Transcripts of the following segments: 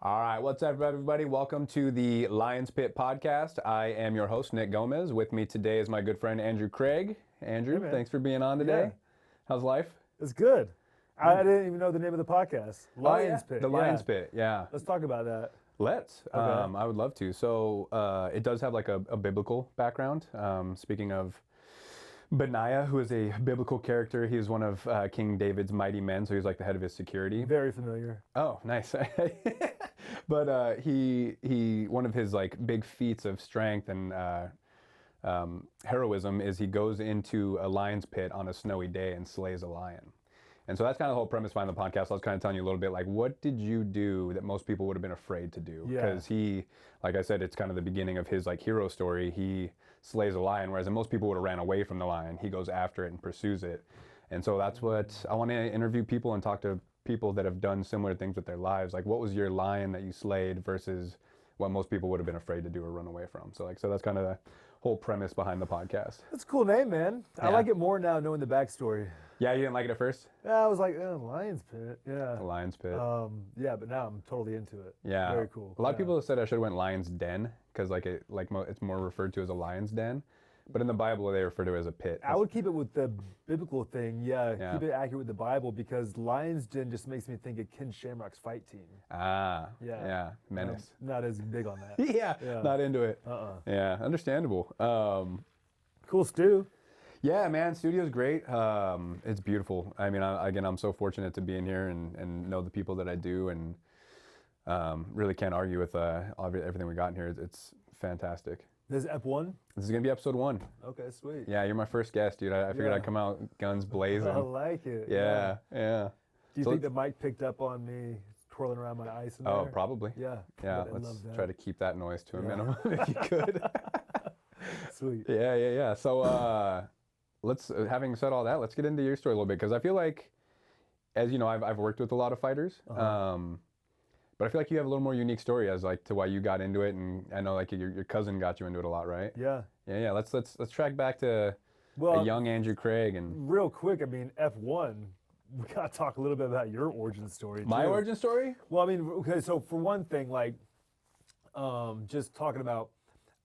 All right, what's up, everybody? Welcome to the Lions Pit podcast. I am your host, Nick Gomez. With me today is my good friend, Andrew Craig. Andrew, Hey, thanks for being on today. Yeah. How's life? It's good. I didn't even know the name of the podcast. Lions Pit. The Lions Pit, yeah. Let's talk about that. Let's. Okay. I would love to. So it does have like a biblical background. Speaking of Benaiah, who is a biblical character, he's one of King David's mighty men, so he's like the head of his security. Very familiar. Oh, nice. But he one of his like big feats of strength and heroism is he goes into a lion's pit on a snowy day and slays a lion. And so that's kind of the whole premise behind the podcast. I was kind of telling you a little bit, like, what did you do that most people would have been afraid to do? Yeah. Because he, like I said, it's kind of the beginning of his like hero story. He slays a lion, whereas most people would have ran away from the lion. He goes after it and pursues it. And so that's what I want to interview people and talk to people that have done similar things with their lives. Like, what was your lion that you slayed versus what most people would have been afraid to do or run away from? So that's kind of the whole premise behind the podcast. That's a cool name, man. I Yeah. like it more now knowing the backstory. Yeah, you didn't like it at first? Yeah, I was like, Lions Pit. Yeah. The Lion's Pit. Yeah, but now I'm totally into it. Yeah. Very cool. A lot of people have said I should have went Lion's Den because it's more referred to as a lion's den, but in the Bible they refer to it as a pit. I would keep it with the biblical thing. Yeah. Yeah. Keep it accurate with the Bible because Lions Den just makes me think of Ken Shamrock's fight team. Yeah, menace. Not as big on that. Yeah, not into it. Yeah, understandable. Cool stew. Yeah, man, studio's great. It's beautiful. I mean, I'm so fortunate to be in here and know the people that I do, and really can't argue with everything we got in here. It's fantastic. This is Ep1? This is gonna be episode 1. Okay, sweet. Yeah, you're my first guest, dude. I figured Yeah. I'd come out guns blazing. I like it. Yeah. Do you So think the mic picked up on me twirling around my ice in there? Oh, probably. Yeah. Yeah, I let's love that. try to keep that noise to a Yeah. minimum if you could. Sweet. Yeah. So let's, having said all that, let's get into your story a little bit, because I feel like, as you know, I've worked with a lot of fighters, but I feel like you have a little more unique story as like to why you got into it, and I know like your cousin got you into it a lot, right? Yeah. Yeah. Let's track back to a young Andrew Craig and real quick, I mean, F1, we got to talk a little bit about your origin story, too. my origin story. Well, I mean, okay, so for one thing, like, just talking about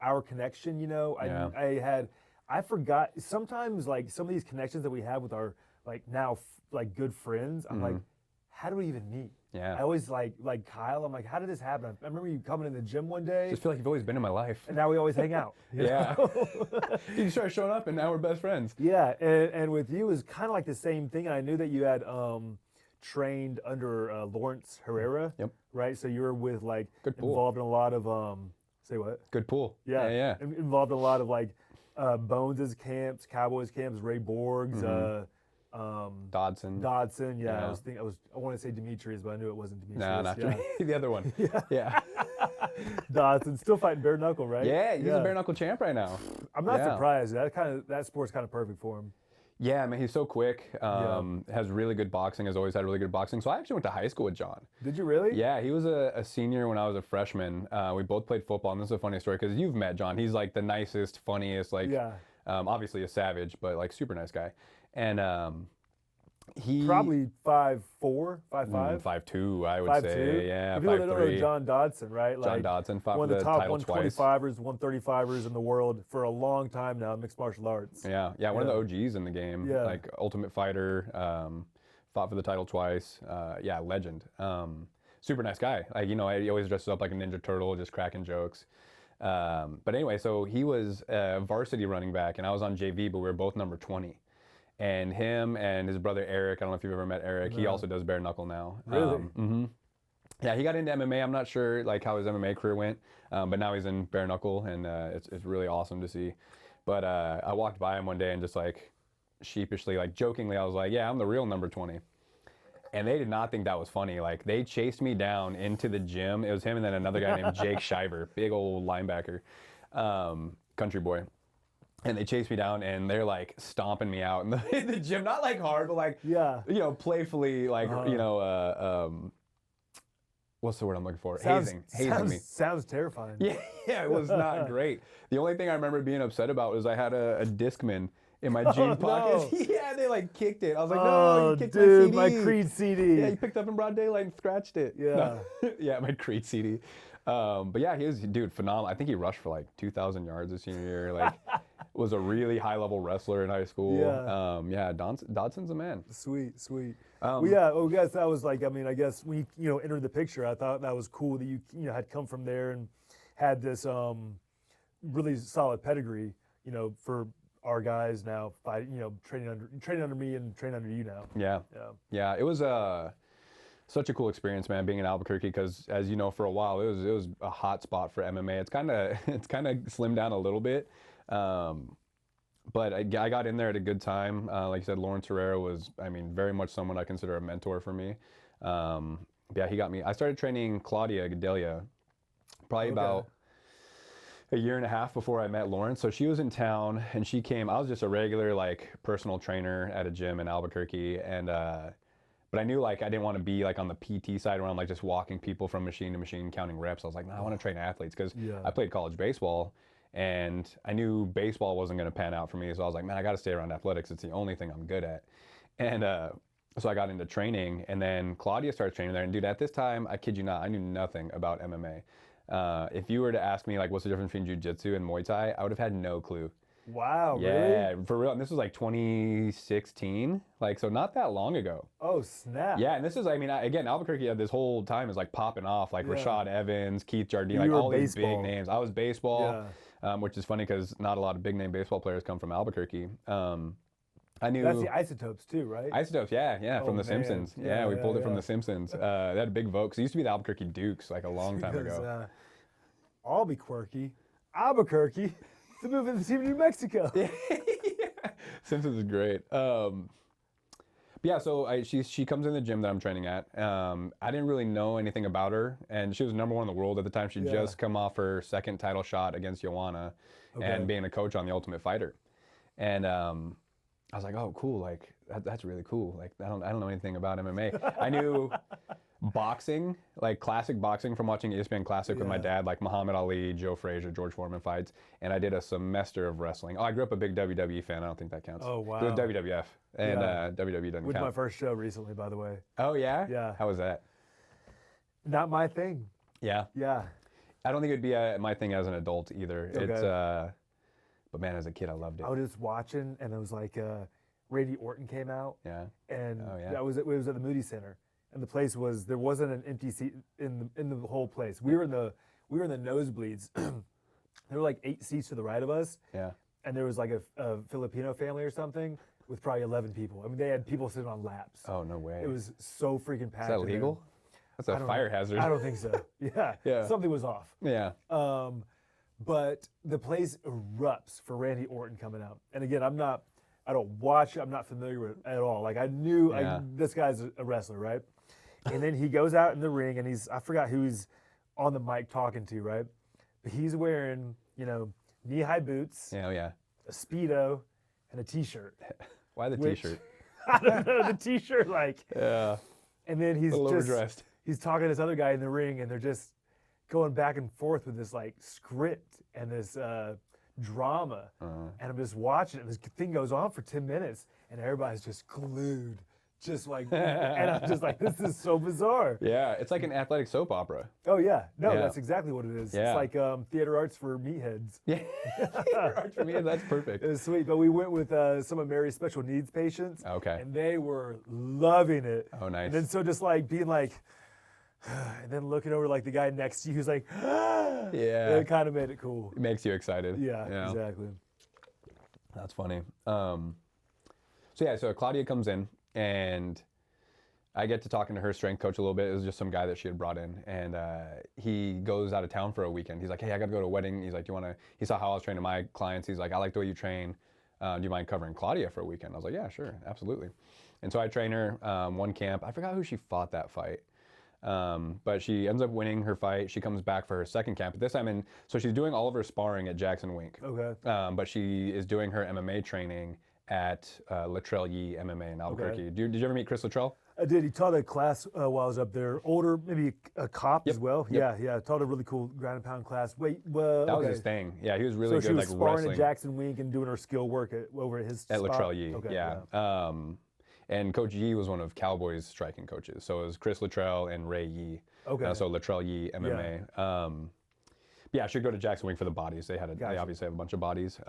our connection, you know, I forgot, sometimes, like, some of these connections that we have with our, like, now, like, good friends, I'm like, how do we even meet? Yeah. I always, like Kyle, I'm like, how did this happen? I remember you coming in the gym one day, Just feel like you've always been in my life. and now we always hang out. you Yeah. know? You just started showing up, and now we're best friends. Yeah, and with you is kind of like the same thing. And I knew that you had trained under Lawrence Herrera. Yep. Right, so you were with like Good pool. involved in a lot of say what? Good pool. Yeah, Yeah. Involved in a lot of like Bones' camps, Cowboys camps, Ray Borg's, Dodson. Dodson. Yeah, Yeah. I want to say Demetrius, but I knew it wasn't Demetrius. No, not yeah. the other one. Yeah. Dodson still fighting bare knuckle, right? Yeah, he's a bare knuckle champ right now. I'm not Yeah. surprised. That sport's kind of perfect for him. Yeah, man, he's so quick. Has really good boxing. Has always had really good boxing. So I actually went to high school with John. Did you really? Yeah, he was a senior when I was a freshman. We both played football, and this is a funny story because you've met John. He's like the nicest, funniest, like obviously a savage, but like super nice guy. And he Probably 5'4", 5'5". 5'2", I would 5'2". say. Yeah, For people that don't know 5'3". John Dodson, right? John Like, Dodson fought one for of the the top title twice. 125ers, 135ers in the world for a long time now, mixed martial arts. Yeah, one of the OGs in the game. Yeah. Like Ultimate Fighter, fought for the title twice. Yeah, legend. Super nice guy. Like, you know, he always dresses up like a Ninja Turtle, just cracking jokes. But anyway, so he was a varsity running back, and I was on JV, but we were both number 20. And him and his brother Eric, I don't know if you've ever met Eric, he also does bare knuckle now. Really? Yeah, he got into MMA. I'm not sure like how his MMA career went, but now he's in bare knuckle, and it's really awesome to see. But I walked by him one day and just like sheepishly, like jokingly, I was like, yeah, I'm the real number 20. And they did not think that was funny. Like, they chased me down into the gym. It was him and then another guy named Jake Shiver, big old linebacker, country boy. And they chased me down, and they're like stomping me out in the gym. Not like hard, but like, you know, playfully, like, you know, what's the word I'm looking for? Hazing me. Sounds terrifying. Yeah, it was not great. The only thing I remember being upset about was I had a Discman, in my jean pockets. No. Yeah, they like kicked it. I was like, no, Oh, you kicked dude, my CD. my Creed CD. Yeah, you picked up in broad daylight and scratched it. Yeah. No. Yeah, my Creed CD. But yeah, he was, dude, phenomenal. I think he rushed for like 2,000 yards his senior year. Like, was a really high level wrestler in high school. Yeah. Dodson's a man. Sweet. Well, yeah. Oh, I guess that was like. I mean, I guess when you entered the picture, I thought that was cool that you had come from there and had this really solid pedigree. For our guys now, training under me and training under you now. Yeah. It was such a cool experience, man, being in Albuquerque, because as you know, for a while it was a hot spot for MMA. It's kind of slimmed down a little bit, but I got in there at a good time. Like you said, Lawrence Herrera was, I mean, very much someone I consider a mentor for me. Yeah, he got me. I started training Claudia Gadelia probably about a year and a half before I met Lawrence. So she was in town and she came. I was just a regular like personal trainer at a gym in Albuquerque, and but I knew like I didn't want to be like on the PT side where I'm like just walking people from machine to machine counting reps. I was like, no, I want to train athletes, because I played college baseball and I knew baseball wasn't going to pan out for me. So I was like, man, I got to stay around athletics. It's the only thing I'm good at. And so I got into training, and then Claudia started training there. And dude, at this time, I kid you not, I knew nothing about MMA. If you were to ask me like what's the difference between jiu-jitsu and Muay Thai, I would have had no clue. Wow, yeah, really? For real. And this was like 2016, like, so not that long ago. Oh, snap. Yeah, and this is, I mean, again, Albuquerque this whole time is like popping off, like Rashad Evans, Keith Jardine, like all these big names. I was baseball, which is funny because not a lot of big name baseball players come from Albuquerque. I knew that's the Isotopes too, right? Isotopes, yeah, from The Simpsons. Yeah, we pulled it from The Simpsons. They had a big vote because it used to be the Albuquerque Dukes like a long time ago. I'll be quirky. Albuquerque. To move in the team to New Mexico. Simpsons is great. But yeah, so she comes in the gym that I'm training at. I didn't really know anything about her, and she was #1 in the world at the time. She'd just come off her second title shot against Joanna, and being a coach on The Ultimate Fighter. And I was like, oh, cool, like that's really cool. Like I don't know anything about MMA. I knew boxing, like classic boxing from watching ESPN Classic with my dad, like Muhammad Ali, Joe Frazier, George Foreman fights, and I did a semester of wrestling. Oh, I grew up a big WWE fan. I don't think that counts. Oh, wow. It was WWF, and WWE doesn't Went to count. my first show recently, by the way. Oh, yeah? Yeah. How was that? Not my thing. Yeah? Yeah. I don't think it'd be my thing as an adult either. Okay. It's, but man, as a kid, I loved it. I was just watching, and it was like Randy Orton came out. Yeah. And it was at the Moody Center. And the place there wasn't an empty seat in the whole place. We were in the nosebleeds. There were like 8 seats to the right of us. Yeah. And there was like a Filipino family or something with probably 11 people. I mean, they had people sitting on laps. Oh, no way. It was so freaking packed. Is that legal? That's a fire hazard. I don't think so. Yeah. Something was off. Yeah. But the place erupts for Randy Orton coming out. And again, I don't watch it. I'm not familiar with it at all. Like I knew this guy's a wrestler, right? And then he goes out in the ring, and I forgot who he's on the mic talking to, right? But he's wearing, knee-high boots, a Speedo, and a T-shirt. Why the T-shirt? I don't know, the T-shirt, like. Yeah. And then he's overdressed. He's talking to this other guy in the ring, and they're just going back and forth with this, like, script and this drama. And I'm just watching it, and this thing goes on for 10 minutes, and everybody's just glued. Just like, and I'm just like, this is so bizarre. Yeah, it's like an athletic soap opera. Oh yeah, no, that's exactly what it is. Yeah. It's like theater arts for meatheads. Yeah, theater arts for meatheads. That's perfect. It was sweet, but we went with some of Mary's special needs patients. Okay. And they were loving it. Oh, nice. And then so just like being like, and then looking over like the guy next to you who's like, yeah. It kind of made it cool. It makes you excited. Yeah. Exactly. That's funny. So Claudia comes in. And I get to talking to her strength coach a little bit. It was just some guy that she had brought in, and he goes out of town for a weekend. He's like, hey, I got to go to a wedding. He's like, he saw how I was training my clients. He's like, I like the way you train. Do you mind covering Claudia for a weekend? I was like, yeah, sure, absolutely. And so I train her one camp. I forgot who she fought that fight. But she ends up winning her fight. She comes back for her second camp. But this time so she's doing all of her sparring at Jackson Wink. Okay. But she is doing her MMA training at Latrell Yee MMA in Albuquerque. Okay. Did you ever meet Chris Latrell? I did. He taught a class while I was up there. Older, maybe a cop as well. Yep. Yeah. Taught a really cool ground and pound class. Wait, That was okay. his thing. Yeah, he was really So good, she was like sparring wrestling at Jackson Wink and doing her skill work over at his at spot? Latrell Yee. Okay, Yeah. And Coach Yee was one of Cowboys' striking coaches. So it was Chris Latrell and Ray Yee. Okay. So Latrell Yee, MMA. Yeah, I should go to Jackson Wink for the bodies. They obviously have a bunch of bodies.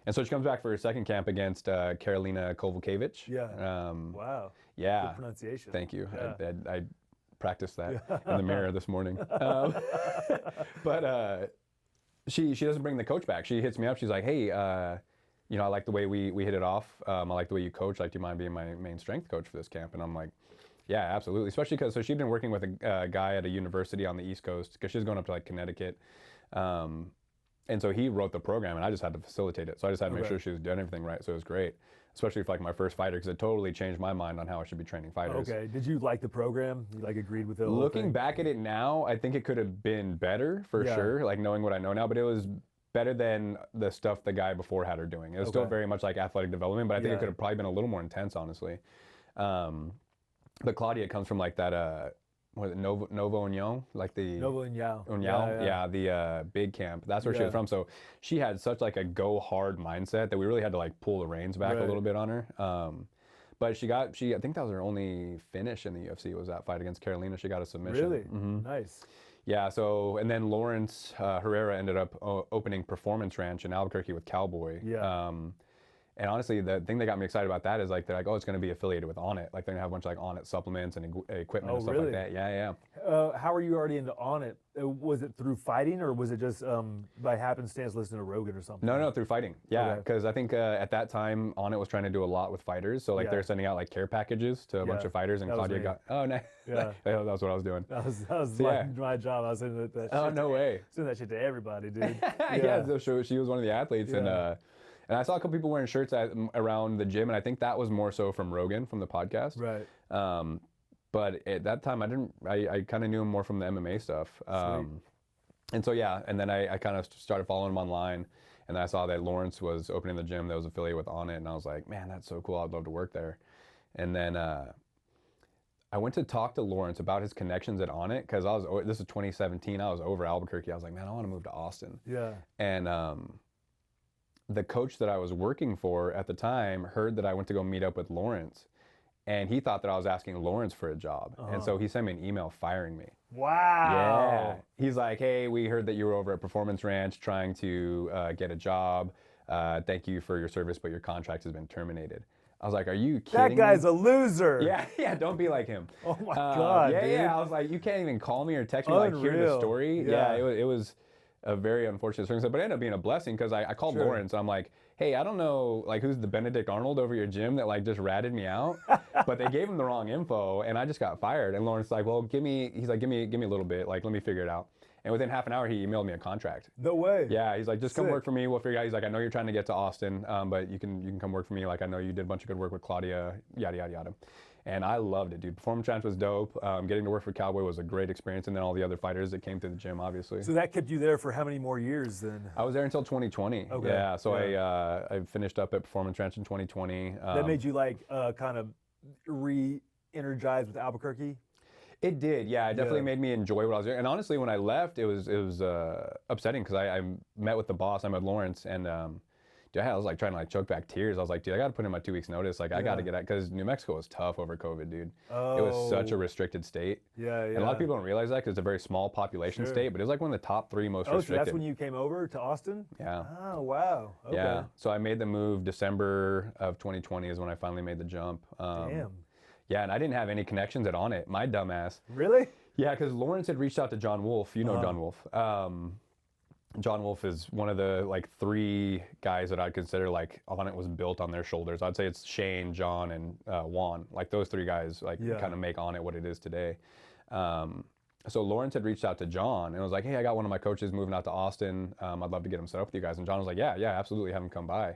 And so she comes back for her second camp against Karolina Kovalkiewicz. Yeah. Wow. Yeah. Good pronunciation. Thank you. Yeah. I practiced that in the mirror this morning. But she doesn't bring the coach back. She hits me up. She's like, hey, you know, I like the way we hit it off. I like the way you coach. Like, do you mind being my main strength coach for this camp? And I'm like, yeah, absolutely. Especially because she'd been working with a guy at a university on the East Coast because she was going up to like Connecticut. And so he wrote the program, and I just had to facilitate it. So I just had to make sure she was doing everything right. So it was great, especially for like my first fighter, because it totally changed my mind on how I should be training fighters. Okay. Did you like the program? You like agreed with it? Looking back at it now, I think it could have been better for sure. Like knowing what I know now, but it was better than the stuff the guy before had her doing. It was still very much like athletic development, but I think it could have probably been a little more intense, honestly. But Claudia comes from like that. Was it Novo União? Like the Novo União. Yeah, the big camp. That's where she was from. So she had such like a go hard mindset that we really had to like pull the reins back a little bit on her. But I think that was her only finish in the UFC was that fight against Karolina. She got a submission. Really? Nice. Yeah, so, and then Lawrence Herrera ended up opening Performance Ranch in Albuquerque with Cowboy. Yeah. And honestly, the thing that got me excited about that is like, they're like, oh, it's going to be affiliated with Onnit. Like, they're going to have a bunch of like Onnit supplements and equipment and stuff like that. Yeah. How are you already into Onnit? Was it through fighting, or was it just by happenstance listening to Rogan or something? No, through fighting. Yeah, because I think at that time, Onnit was trying to do a lot with fighters. So like they're sending out like care packages to a bunch of fighters, and Claudia got, oh, nice. Yeah. That was what I was doing. That was my job. I was in that shit. Oh, no way. Doing that shit to everybody, dude. So she was one of the athletes, and I saw a couple people wearing shirts around the gym, and I think that was more so from Rogan, from the podcast. Right. But at that time, I kind of knew him more from the MMA stuff. And so, and then I kind of started following him online, and then I saw that Lawrence was opening the gym that was affiliated with Onnit, and I was like, man, that's so cool. I'd love to work there. And then I went to talk to Lawrence about his connections at Onnit, because this is 2017. I was over Albuquerque. I was like, man, I want to move to Austin. Yeah. And the coach that I was working for at the time heard that I went to go meet up with Lawrence, and he thought that I was asking Lawrence for a job. And so he sent me an email firing me. Wow. Yeah. He's like, hey, we heard that you were over at Performance Ranch trying to get a job. Thank you for your service, but your contract has been terminated. I was like, are you kidding me? That guy's a loser. Yeah, don't be like him. Oh my God, dude. Yeah, I was like, you can't even call me or text me, like, hear the story. Yeah, it was a very unfortunate circumstance, but it ended up being a blessing, because I called Lawrence, and I'm like, hey, I don't know, like, who's the Benedict Arnold over your gym that like just ratted me out, but they gave him the wrong info, and I just got fired. And Lawrence like, well, give me a little bit, like, let me figure it out. And within half an hour, he emailed me a contract. No way. Yeah, he's like, just come work for me. We'll figure it out. He's like, I know you're trying to get to Austin, but you can come work for me. Like, I know you did a bunch of good work with Claudia, yada, yada, yada. And I loved it, dude. Performance Ranch was dope. Getting to work for Cowboy was a great experience, and then all the other fighters that came to the gym, obviously. So that kept you there for how many more years then? I was there until 2020. Okay. Yeah, so I finished up at Performance Ranch in 2020. That made you like kind of re-energized with Albuquerque? It did, yeah. It definitely made me enjoy what I was doing. And honestly, when I left, it was upsetting, because I met with the boss. I met Lawrence, and dude, I was like trying to like choke back tears. I was like, dude, I got to put in my 2 weeks notice. Like, I got to get out, because New Mexico was tough over COVID, dude. Oh. It was such a restricted state. Yeah. And a lot of people don't realize that, because it's a very small population state, but it was like one of the top 3 most restricted. So that's when you came over to Austin? Yeah. Oh, wow. Okay. Yeah. So I made the move December of 2020 is when I finally made the jump. Damn. Yeah, and I didn't have any connections at Onnit, my dumbass. Really? Yeah, because Lawrence had reached out to John Wolf. You know John Wolf. John Wolf is one of the like 3 guys that I'd consider like Onnit was built on their shoulders. I'd say it's Shane, John, and Juan. Like those 3 guys like kind of make Onnit what it is today. So Lawrence had reached out to John and was like, hey, I got one of my coaches moving out to Austin. I'd love to get him set up with you guys. And John was like, yeah, absolutely, have him come by.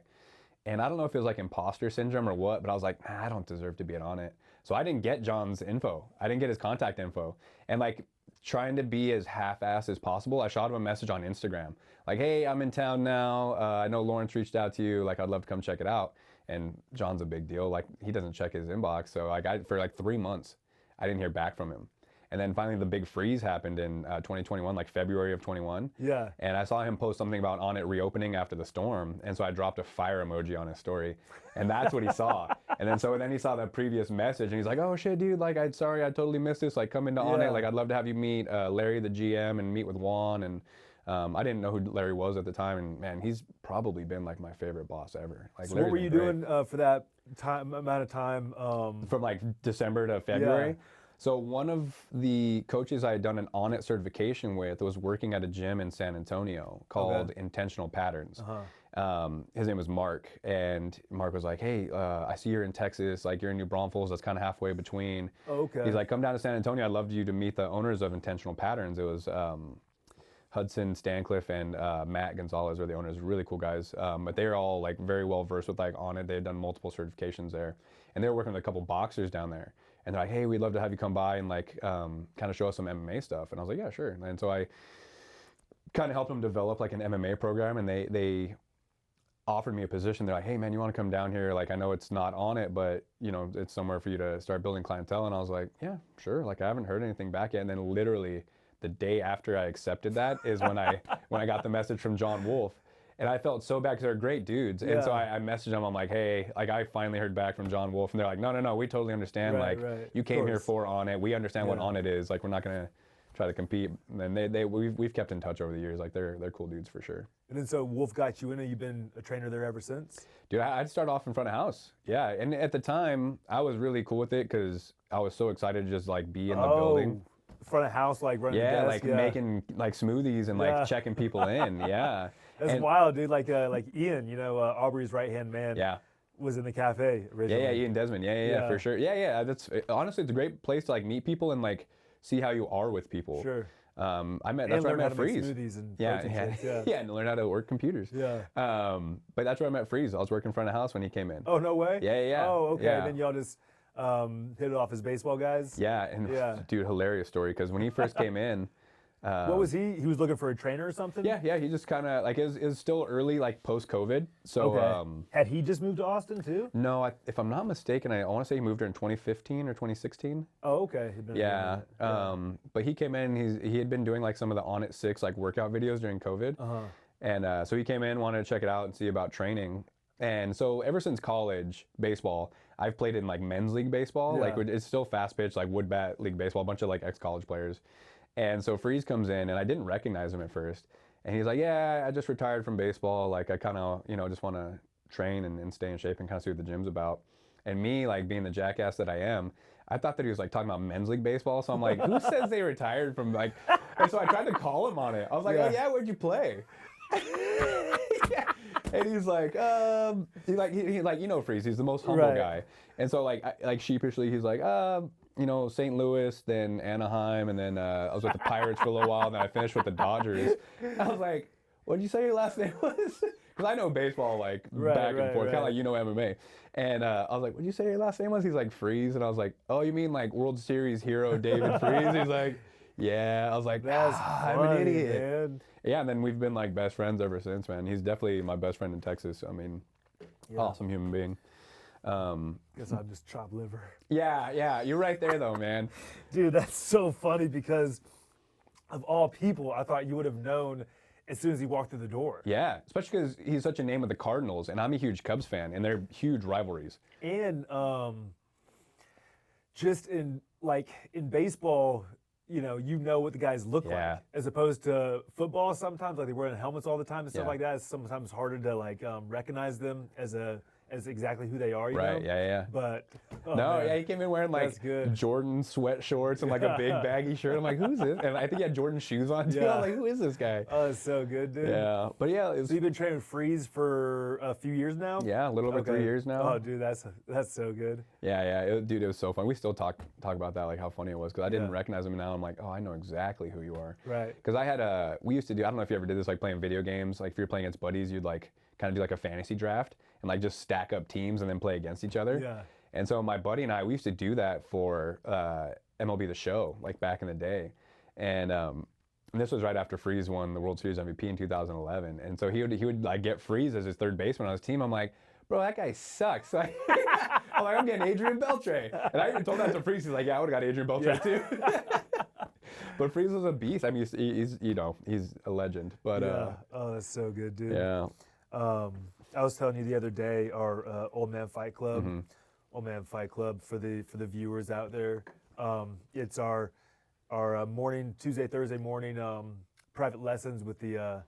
And I don't know if it was like imposter syndrome or what, but I was like, I don't deserve to be on it. So I didn't get John's info. I didn't get his contact info. And like trying to be as half-assed as possible, I shot him a message on Instagram. Like, hey, I'm in town now. I know Lawrence reached out to you. Like, I'd love to come check it out. And John's a big deal. Like, he doesn't check his inbox. So like for like 3 months, I didn't hear back from him. And then finally the big freeze happened in 2021, like February of 21. Yeah. And I saw him post something about On It reopening after the storm. And so I dropped a fire emoji on his story. And that's what he saw. And then he saw the previous message and he's like, oh shit, dude, like, sorry, I totally missed this. Like, come into On It. Like, I'd love to have you meet Larry, the GM, and meet with Juan. And I didn't know who Larry was at the time. And man, he's probably been like my favorite boss ever. Like, so what were you doing for that amount of time? From like December to February? Yeah. So one of the coaches I had done an On It certification with was working at a gym in San Antonio called Intentional Patterns. His name was Mark, and Mark was like, hey, I see you're in Texas, like you're in New Braunfels, that's kind of halfway between. He's like, come down to San Antonio, I'd love you to meet the owners of Intentional Patterns. It was Hudson Stancliffe and Matt Gonzalez are the owners, really cool guys. But they're all like very well versed with like On It. They had done multiple certifications there, and they were working with a couple boxers down there. And they're like, hey, we'd love to have you come by and like kind of show us some MMA stuff. And I was like, yeah, sure. And so I kind of helped them develop like an MMA program, and they offered me a position. They're like, hey man, you want to come down here? Like, I know it's not On It, but you know, it's somewhere for you to start building clientele. And I was like, yeah, sure. Like, I haven't heard anything back yet. And then literally the day after I accepted that is when I got the message from John Wolf. And I felt so bad because they're great dudes. And so I messaged them. I'm like, hey, like, I finally heard back from John Wolf. And they're like, no, we totally understand. You came here for On It. We understand what On It is. Like, we're not going to try to compete. And we've kept in touch over the years. Like, they're cool dudes for sure. And then so Wolf got you in, and you've been a trainer there ever since? Dude, I'd start off in front of house. Yeah. And at the time, I was really cool with it because I was so excited to just like be in the building. Front of house, like running the desk. Like making like smoothies and like checking people in. Yeah. That's wild, dude. Like Ian, you know, Aubrey's right-hand man. Yeah. Was in the cafe originally. Yeah, Ian Desmond. Yeah, for sure. Yeah. That's honestly, it's a great place to like meet people and like see how you are with people. Sure. That's where I met Freeze. Smoothies and and learn how to work computers. Yeah. But that's where I met Freeze. I was working in front of house when he came in. Oh, no way? Yeah. Oh, okay. Yeah. And then y'all just hit it off as baseball guys? Yeah, and dude, hilarious story, because when he first came in, what was he? He was looking for a trainer or something? Yeah, he just kind of, like, it was still early, like, post-COVID, so... Had he just moved to Austin, too? No, if I'm not mistaken, I want to say he moved here in 2015 or 2016. Oh, okay. Yeah, but he came in, he had been doing, like, some of the On It 6, like, workout videos during COVID, and so he came in, wanted to check it out and see about training, and so ever since college, baseball, I've played in, like, men's league baseball, like, it's still fast-pitch, like, wood bat league baseball, a bunch of, like, ex-college players. And so Freeze comes in, and I didn't recognize him at first. And he's like, yeah, I just retired from baseball. Like, I kind of, just want to train and stay in shape and kind of see what the gym's about. And me, like, being the jackass that I am, I thought that he was, like, talking about men's league baseball. So I'm like, who says they retired from, like... And so I tried to call him on it. I was like, oh, yeah, where'd you play? And he's like, Freeze, he's the most humble guy. And so, like sheepishly, he's like, St. Louis, then Anaheim, and then I was with the Pirates for a little while, and then I finished with the Dodgers. I was like, what did you say your last name was? Because I know baseball, like, back and forth, kind of like MMA. And I was like, what did you say your last name was? He's like, Freeze. And I was like, oh, you mean like World Series hero David Freeze? He's like, yeah. I was like, I'm an idiot. Man. Yeah, and then we've been like best friends ever since, man. He's definitely my best friend in Texas. I mean, awesome human being. Guess I'm just chopped liver. Yeah, you're right there though, man. Dude, that's so funny because of all people, I thought you would have known as soon as he walked through the door. Yeah, especially because he's such a name of the Cardinals, and I'm a huge Cubs fan, and they're huge rivalries. And just in baseball, you know what the guys look like, as opposed to football. Sometimes, like, they're wearing helmets all the time and stuff like that. It's sometimes harder to like recognize them as exactly who they are, you know? Yeah. But he came in wearing like Jordan sweat shorts and like a big baggy shirt. I'm like, who's this? And I think he had Jordan shoes on too. I'm like, who is this guy? Oh, it's so good, dude. Yeah, but yeah. So you've been training Freeze for a few years now? Yeah, a little over 3 years now. Oh, dude, that's so good. Yeah. Dude, it was so fun. We still talk about that, like how funny it was, because I didn't recognize him, and now I'm like, oh, I know exactly who you are. Right. Because we used to do, I don't know if you ever did this, like playing video games. Like if you're playing against buddies, you'd like kind of do like a fantasy draft and like just stack up teams and then play against each other. Yeah. And so my buddy and I, we used to do that for MLB The Show, like back in the day. And this was right after Freeze won the World Series MVP in 2011. And so he would like get Freeze as his third baseman on his team. I'm like, bro, that guy sucks. Like, I'm like, I'm getting Adrian Beltre. And I even told that to Freeze. He's like, yeah, I would have got Adrian Beltre too. But Freeze was a beast. I mean, he's he's a legend. But oh, that's so good, dude. yeah. I was telling you the other day, our Old Man Fight Club, Old Man Fight Club for the viewers out there. It's our morning, Tuesday, Thursday morning private lessons with our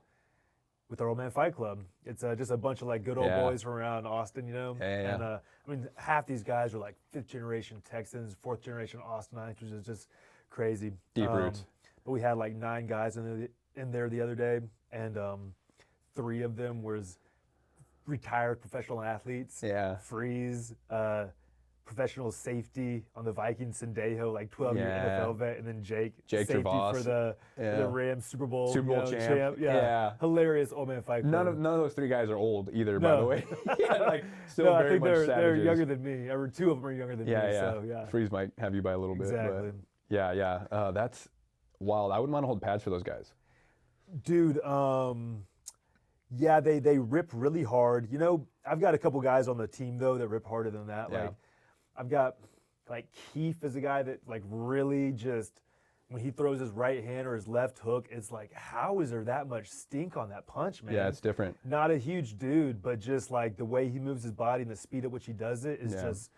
Old Man Fight Club. It's just a bunch of like good old boys from around Austin, you know. Yeah. And I mean, half these guys are like 5th generation Texans, 4th generation Austinites, which is just crazy. Deep roots. But we had like 9 guys in there the other day, and 3 of them was retired professional athletes. Yeah. Freeze, professional safety on the Vikings, Sendejo, like 12-year NFL vet, and then Jake safety Travas. for the Rams Super Bowl champ. Yeah. Hilarious Old Man Fight Club. None of those 3 guys are old either, by the way. Like still no, I very think much they're savages. younger than me. Or 2 of them are younger than me. So, yeah. Freeze might have you by a little bit. Exactly. But yeah. That's wild. I wouldn't want to hold pads for those guys. Dude, yeah, they rip really hard. You know, I've got a couple guys on the team though that rip harder than that. Yeah. Like, I've got like Keith is a guy that like really just when he throws his right hand or his left hook, it's like, how is there that much stink on that punch, man? Yeah, it's different. Not a huge dude, but just like the way he moves his body and the speed at which he does it is just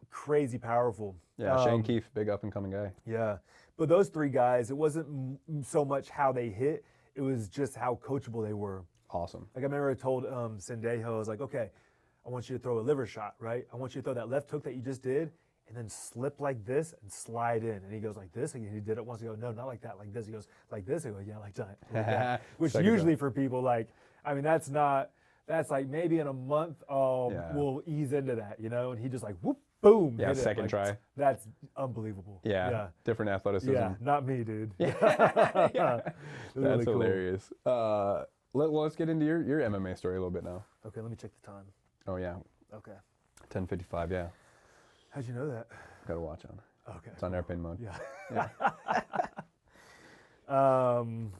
crazy powerful. Yeah, Shane Keefe, big up and coming guy. Yeah, but those 3 guys, it wasn't so much how they hit, it was just how coachable they were. Awesome. Like I remember I told Sendejo, I was like, okay, I want you to throw a liver shot, right? I want you to throw that left hook that you just did and then slip like this and slide in. And he goes like this. And he did it once. He goes, no, not like that, like this. He goes, like this. I go, yeah, like that. Like that. Which usually for people, like, I mean, that's like maybe in a month, we'll ease into that, you know? And he just like, whoop, boom. Yeah, second try. That's unbelievable. Yeah, different athleticism. Yeah, not me, dude. Yeah. That's really cool. Hilarious. Let's get into your MMA story a little bit now. Okay, let me check the time. Oh, yeah. Okay. 10:55, yeah. How'd you know that? Got a watch on. Okay. It's on airplane mode. Yeah.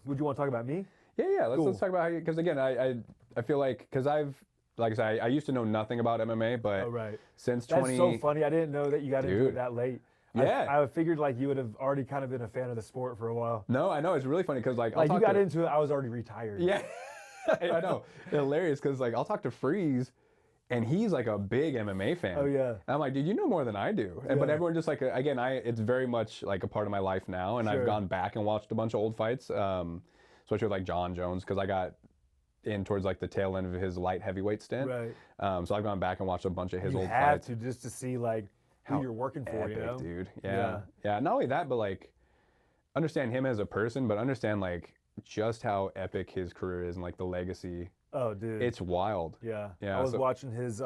Would you want to talk about me? Yeah. Let's talk about how you, because again, I feel like, because like I said, I used to know nothing about MMA, but since That's so funny. I didn't know that you got into it that late. Yeah. I figured like you would have already kind of been a fan of the sport for a while. No, I know. It's really funny because like you got into it, I was already retired. Yeah. I know. Hilarious because like I'll talk to Freeze and he's like a big MMA fan. Oh yeah. And I'm like, dude, you know more than I do. And but everyone just like again, it's very much like a part of my life now, and I've gone back and watched a bunch of old fights, especially with like John Jones, because I got in towards like the tail end of his light heavyweight stint. Right. So I've gone back and watched a bunch of his old fights. fights. Just to see like who you're working for, epic, you know? Dude. Yeah. Not only that, but like understand him as a person, but understand like just how epic his career is and like the legacy. Oh, dude. It's wild. Yeah. I was watching his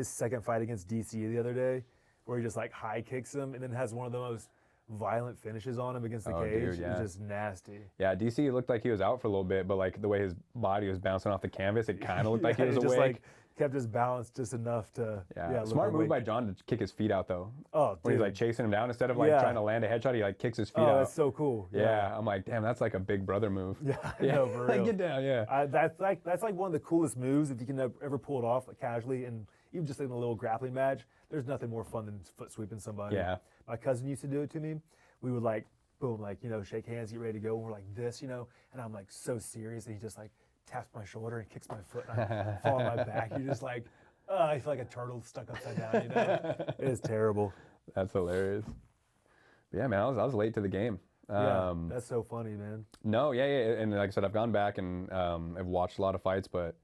second fight against DC the other day, where he just like high kicks him and then has one of the most violent finishes on him against the cage. Dude, yeah. It was just nasty. Yeah, DC looked like he was out for a little bit, but like the way his body was bouncing off the canvas, it kind of looked like he was just awake. Like kept his balance just enough to Smart move by John to kick his feet out though. Oh, when he's like chasing him down instead of like trying to land a headshot, he like kicks his feet out. Oh, that's so cool. Yeah, I'm like, damn, that's like a big brother move. Yeah, no, for real. Get down, yeah. That's like one of the coolest moves if you can ever pull it off like casually, and even just in a little grappling match. There's nothing more fun than foot sweeping somebody. Yeah. My cousin used to do it to me. We would like, boom, like, you know, shake hands, get ready to go, and we're like this, you know, and I'm like so serious, and he just like taps my shoulder and kicks my foot, and I fall on my back. You're just like, I feel like a turtle stuck upside down, you know? It is terrible. That's hilarious. But yeah, man, I was late to the game. That's so funny, man. No, yeah. And like I said, I've gone back and I've watched a lot of fights, but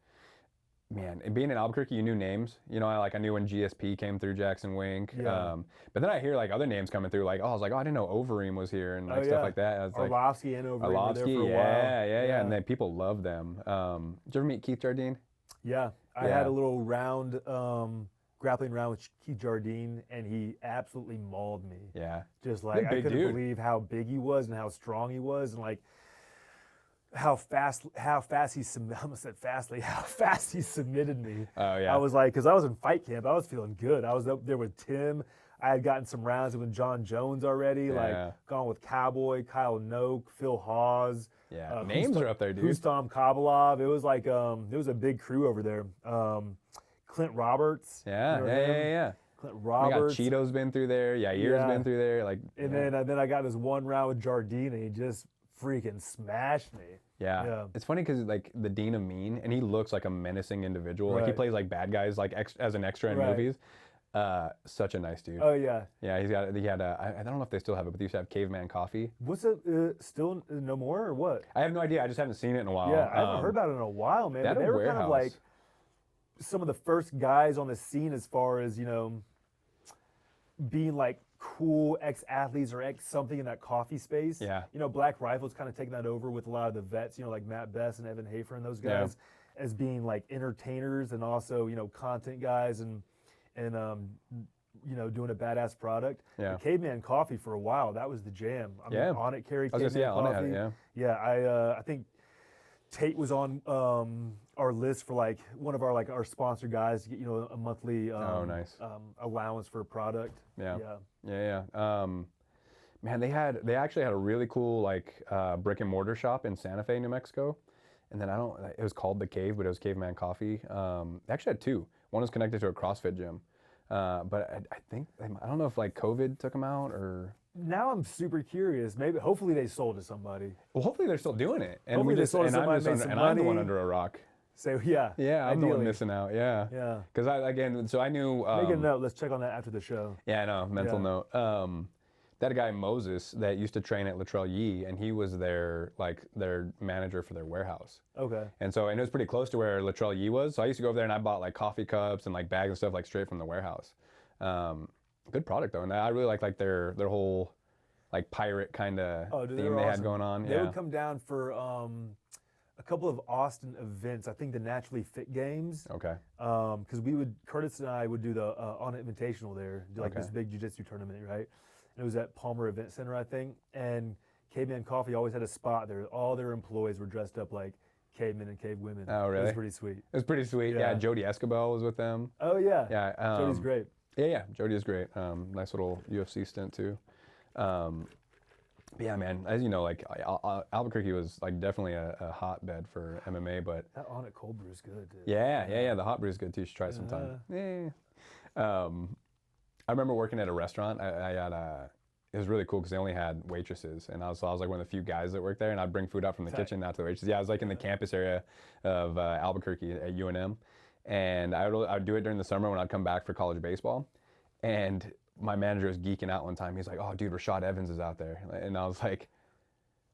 man, and being in Albuquerque, you knew names. You know, I knew when GSP came through, Jackson Wink. Yeah. But then I hear like other names coming through, like, I was like, I didn't know Overeem was here and like stuff like that. I was Arlovsky and Overeem were there for a while. Yeah. And then people love them. Did you ever meet Keith Jardine? Yeah. I had a little round, grappling round with Keith Jardine, and he absolutely mauled me. Yeah. Just like, I couldn't believe how big he was and how strong he was, and like how fast he submitted me. Oh yeah. I was like, because I was in fight camp, I was feeling good. I was up there with Tim. I had gotten some rounds with John Jones already, gone with Cowboy, Kyle Noak, Phil Hawes. Yeah, names are up there, dude. Rustam Kabalov. It was like, there was a big crew over there. Clint Roberts. Yeah, You know yeah, him? yeah, yeah. Clint We got Roberts. Cheeto's been through there. Yair's Yeah. been through there. Like, And yeah. then I got this one round with Jardine, and he just freaking smashed me. Yeah. Yeah. It's funny because like the Dean of Mean, and he looks like a menacing individual. Like he Right. plays like bad guys, like as an extra in Right. movies. Such a nice dude. Oh yeah. Yeah, he had I don't know if they still have it, but they used to have Caveman Coffee. What's it? Still no more or what? I have no idea. I just haven't seen it in a while. Yeah, I haven't heard about it in a while, man. They had But a they were kind of like warehouse. some of the first guys on the scene as far as being like cool ex-athletes or ex-something in that coffee space. Yeah. Black Rifle's kind of taking that over with a lot of the vets, like Matt Best and Evan Hafer and those Yeah. guys as being like entertainers and also, content guys and doing a badass product. Yeah. The Caveman Coffee for a while, that was the jam. I Yeah. mean, On It carried I was gonna Caveman say, yeah, On It Coffee. had it, Yeah, I think Tate was on our list for like one of our sponsor guys to get a monthly nice. allowance for a product. Yeah. Yeah. Yeah. Man, they actually had a really cool like brick and mortar shop in Santa Fe, New Mexico. And then it was called The Cave, but it was Caveman Coffee. They actually had two. One was connected to a CrossFit gym. But I think, I don't know if like COVID took them out or. Now I'm super curious. Hopefully they sold to somebody. Well, hopefully they're still doing it. And Hopefully they sold to somebody, made some I'm the one money. under a rock. So yeah. Yeah, I'm the one ideally. missing out. Yeah. Yeah. Because I knew. Make a note. Let's check on that after the show. Yeah, I know. Mental Yeah. note. That guy Moses that used to train at Latrell Yee, and he was their manager for their warehouse. Okay. And it was pretty close to where Latrell Yee was. So I used to go over there and I bought like coffee cups and like bags and stuff like straight from the warehouse. Good product though, and I really like their whole like pirate kind of theme they had going on. They would come down for a couple of Austin events. I think the Naturally Fit Games. Okay. Because Curtis and I would do the On It Invitational there, do like this big jiu-jitsu tournament, right? And it was at Palmer Event Center, I think. And Caveman Coffee always had a spot there. All their employees were dressed up like cavemen and cave women. Oh, really? It was pretty sweet. It was pretty sweet. Yeah, Jody Escobar was with them. Oh yeah. Yeah. Jody's great. Yeah, Jody is great. Nice little UFC stint too. But yeah, man, as you know, like Albuquerque was like definitely a hotbed for MMA, but That On It cold brew is good, dude. yeah, the hot brew is good too. You should try it sometime. Yeah. I remember working at a restaurant. It was really cool because they only had waitresses, and I was like one of the few guys that worked there, and I'd bring food out from the kitchen out to the waitresses. Yeah, I was like in the campus area of Albuquerque at UNM, and I would do it during the summer when I'd come back for college baseball, and my manager was geeking out one time. He's like, "Oh, dude, Rashad Evans is out there," and I was like,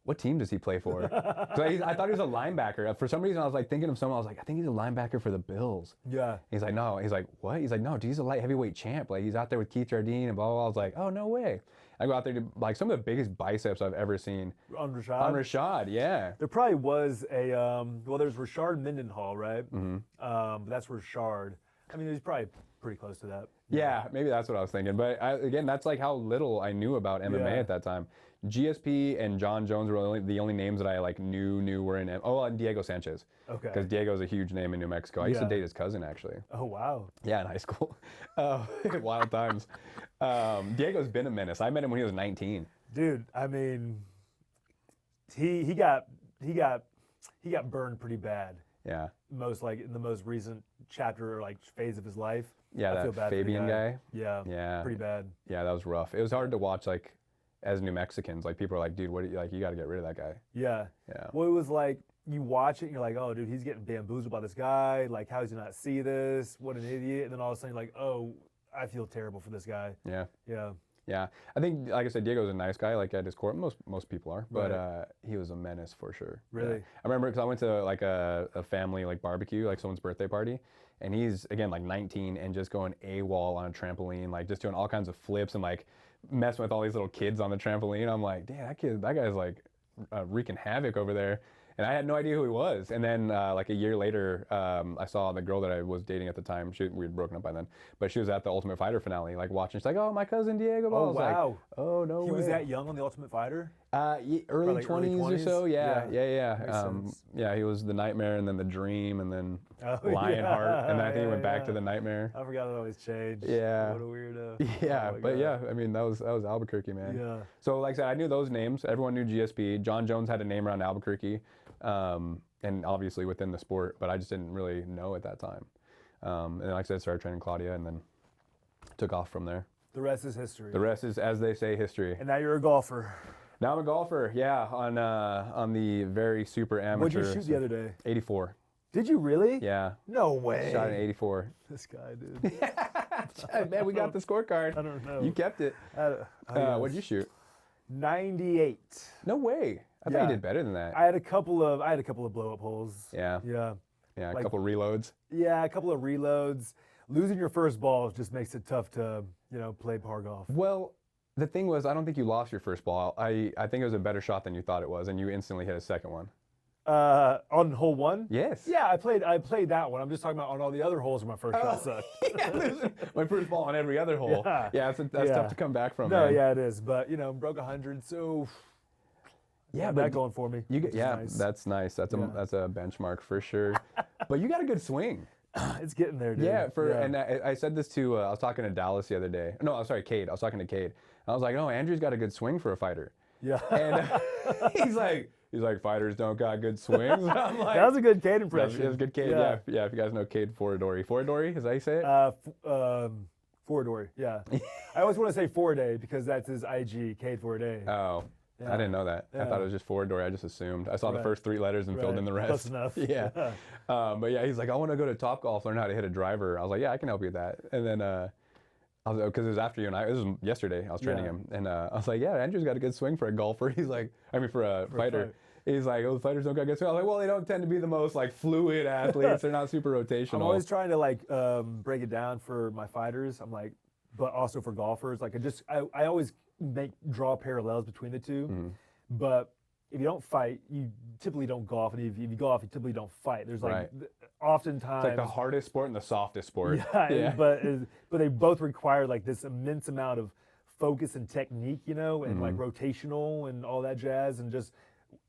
"What team does he play for?" I thought he was a linebacker. For some reason, I was like thinking of someone. I was like, "I think he's a linebacker for the Bills." Yeah. He's like, "No." He's like, "What?" He's like, "No, dude, he's a light heavyweight champ. Like he's out there with Keith Jardine and blah blah blah." I was like, "Oh, no way." I go out there to like some of the biggest biceps I've ever seen. On Rashad? On Rashad, yeah. There probably was a, there's Rashard Mendenhall, right? Mm-hmm. But that's Rashard. I mean, he's probably pretty close to that. Yeah, maybe that's what I was thinking. But again, that's like how little I knew about MMA at that time. GSP and John Jones were the only names that I like knew were in. And Diego Sanchez. Okay. Because Diego's a huge name in New Mexico. I used to date his cousin actually. Oh, wow. Yeah, in high school. Wild times. Diego's been a menace. I met him when he was 19. Dude, I mean, he got burned pretty bad. Yeah. In the most recent chapter or like phase of his life. Yeah, I feel that bad for the Fabian guy. Yeah. Yeah. Pretty bad. Yeah, that was rough. It was hard to watch, like, as New Mexicans. Like, people are like, dude, what do you, like, you got to get rid of that guy. Yeah. Yeah. Well, it was like, you watch it and you're like, oh, dude, he's getting bamboozled by this guy. Like, how does he not see this? What an idiot. And then all of a sudden you're like, oh, I feel terrible for this guy. Yeah. Yeah. Yeah. I think, like I said, Diego's a nice guy, like, at his core. Most people are. But he was a menace for sure. Really? Yeah. I remember because I went to, like, a family, like, barbecue, like, someone's birthday party. And he's, again, like, 19 and just going AWOL on a trampoline, like, just doing all kinds of flips and, like, messing with all these little kids on the trampoline. I'm like, damn, that guy's, like, wreaking havoc over there. And I had no idea who he was. And then like a year later, I saw the girl that I was dating at the time. We had broken up by then. But she was at the Ultimate Fighter finale, like watching. She's like, oh, my cousin Diego. Oh, I was wow. Like, oh, no He way. was that young on The Ultimate Fighter? Early like 20s or 20s? so. Yeah. Makes sense. Yeah, he was the Nightmare and then the Dream and then Oh, Lionheart. And then I think he went back yeah. to the Nightmare. I forgot it always changed. Yeah. What a weirdo. Yeah, Oh my but God. yeah, I mean, that was Albuquerque, man. Yeah. So like I said, I knew those names. Everyone knew GSP. John Jones had a name around Albuquerque, and obviously within the sport, but I just didn't really know at that time. And like I said, started training Claudia, and then took off from there. The rest is history. The rest is, as they say, history. And now you're a golfer. Now I'm a golfer, yeah, on the very super amateur. What'd you shoot the other day? 84. Did you really? Yeah. No way. Shot an 84. This guy, dude. Man, we got the scorecard. I don't know. You kept it. What'd you shoot? 98. No way. I thought you did better than that. I had a couple of blow up holes. Yeah. Yeah. Yeah, Like- a couple reloads. Yeah, a couple of reloads. Losing your first ball just makes it tough to, play par golf. Well, the thing was, I don't think you lost your first ball. I think it was a better shot than you thought it was, and you instantly hit a second one. On hole 1? Yes. Yeah, I played that one. I'm just talking about on all the other holes where my first shot sucked. Yeah, my first ball on every other hole. Yeah. That's tough to come back from. No, man. yeah, it is. But broke 100, so Yeah, got but that going for me. You which is nice. that's nice. That's a benchmark for sure. But you got a good swing. It's getting there, dude. Yeah, and I said this to I was talking to Dallas the other day. No, I'm sorry, Cade. I was talking to Cade. I was like, "Oh, Andrew's got a good swing for a fighter." Yeah. And he's like, "Fighters don't got good swings." And I'm like, that was a good Cade impression. That was a good Cade. Yeah. If you guys know Cade Foradori. Foradori, is that how you say it? Foradori, yeah. I always want to say Foraday because that's his IG, Cade Foraday. Oh. Yeah. I didn't know that. I Yeah. thought it was just Foradori. I just assumed. I saw the Right. first 3 letters and filled in the rest. Close enough. Yeah. But yeah, he's like, I want to go to Topgolf, learn how to hit a driver. I was like, yeah, I can help you with that. And then, because it was after you and I, this was yesterday, I was training him. And I was like, yeah, Andrew's got a good swing for a golfer. He's like, for a fighter. He's like, oh, the fighters don't got good swing. I was like, well, they don't tend to be the most fluid athletes. They're not super rotational. I'm always trying to break it down for my fighters. I'm like, but also for golfers. Like I always draw parallels between the two. Mm-hmm. But if you don't fight, you typically don't golf, and if you golf, you typically don't fight. There's oftentimes it's like the hardest sport and the softest sport. Yeah. But they both require this immense amount of focus and technique, and rotational and all that jazz, and just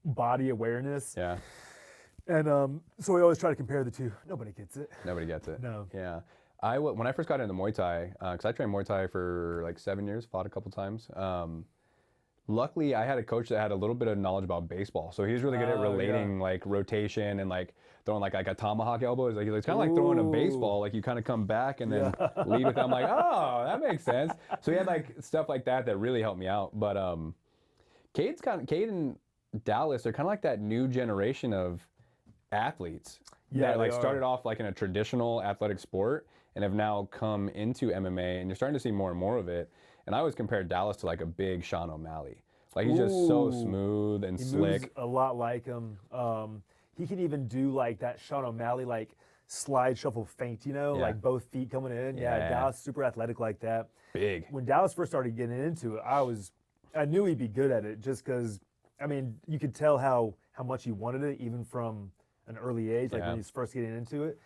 body awareness. Yeah. And so we always try to compare the two. Nobody gets it. Nobody gets it. No. Yeah. When I first got into Muay Thai, because I trained Muay Thai for 7 years, fought a couple times. Luckily, I had a coach that had a little bit of knowledge about baseball, so he was really good at relating rotation and throwing a tomahawk elbow. It's kind of like throwing a baseball. You kind of come back and then lead with it. I'm like, oh, that makes sense. So he had stuff like that really helped me out. But Cade and Dallas are kind of like that new generation of athletes that started off in a traditional athletic sport and have now come into MMA, and you're starting to see more and more of it. And I always compare Dallas to a big Sean O'Malley. He's just so smooth and slick. Moves a lot like him. He can even do that Sean O'Malley slide shuffle feint, both feet coming in. Yeah, Dallas super athletic like that. Big. When Dallas first started getting into it, I knew he'd be good at it just because, you could tell how much he wanted it even from an early age, when he's first getting into it.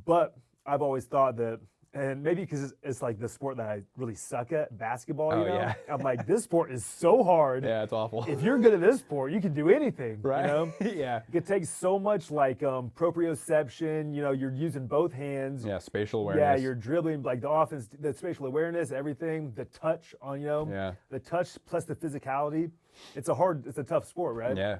But I've always thought that, and maybe because it's the sport that I really suck at, basketball, Yeah. I'm like, this sport is so hard. Yeah, it's awful. If you're good at this sport, you can do anything, right? Yeah. It takes so much proprioception, you're using both hands. Yeah, spatial awareness. Yeah, you're dribbling, the offense, the spatial awareness, everything, the touch on, the touch plus the physicality. It's a tough sport, right? Yeah.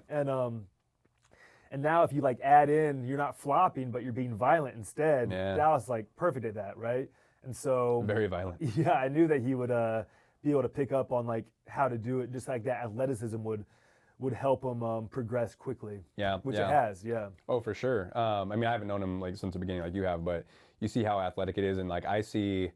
And now if you add in, you're not flopping, but you're being violent instead. Yeah. Dallas perfect at that, right? And so very violent. Yeah, I knew that he would be able to pick up on how to do it, just like that athleticism would help him progress quickly. Yeah, which it has. Yeah. Oh, for sure. I haven't known him since the beginning like you have, but you see how athletic it is, and I see.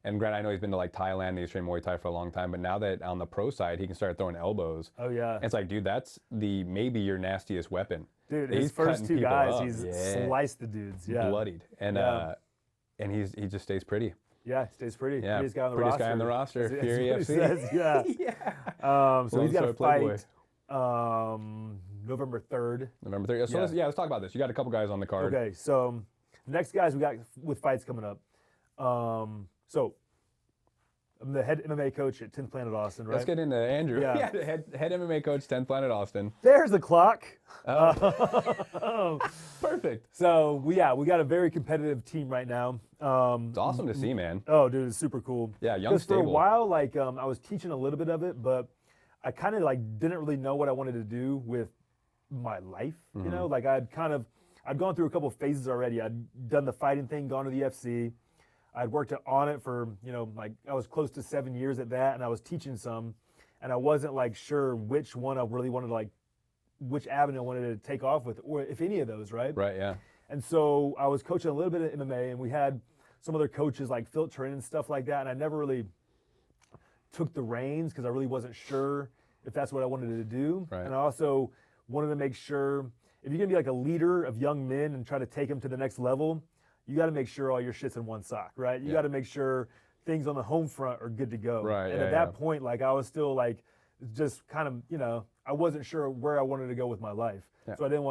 And Grant, I know he's been to Thailand and he's trained Muay Thai for a long time, but now that on the pro side he can start throwing elbows. Oh yeah. It's dude, that's maybe your nastiest weapon. Dude, his first 2 guys, up. he's sliced the dudes. Yeah. Bloodied. And and he just stays pretty. Yeah, stays pretty. Yeah. Prettiest guy on the Prettiest roster. guy on the roster. That's Fury what he FC. says, yeah. Yeah. So he's got a Playboy. fight November 3rd. November 3rd. So let's talk about this. You got a couple guys on the card. Okay, so next guys we got with fights coming up. So I'm the head MMA coach at 10th Planet Austin, right? Let's get into Andrew. Yeah. Head MMA coach, 10th Planet Austin. There's the clock. Perfect. So we got a very competitive team right now. It's awesome to see, man. Oh, dude, it's super cool. Yeah, young, Because for a stable. while, I was teaching a little bit of it, but I kind of didn't really know what I wanted to do with my life. Mm-hmm. I'd kind of I'd gone through a couple of phases already. I'd done the fighting thing, gone to the UFC. I'd worked on it for, like I was close to 7 years at that, and I was teaching some, and I wasn't like sure which one I really wanted to like, which avenue I wanted to take off with, or if any of those, right? Right, yeah. And so I was coaching a little bit of MMA, and we had some other coaches like filtering and stuff like that, and I never really took the reins because I really wasn't sure if that's what I wanted to do. Right. And I also wanted to make sure, if you're gonna be like a leader of young men and try to take them to the next level, you got to make sure all your shit's in one sock, right? You got to make sure things on the home front are good to go. Right. And at that point, like I was still like, just kind of, I wasn't sure where I wanted to go with my life. Yeah. So I didn't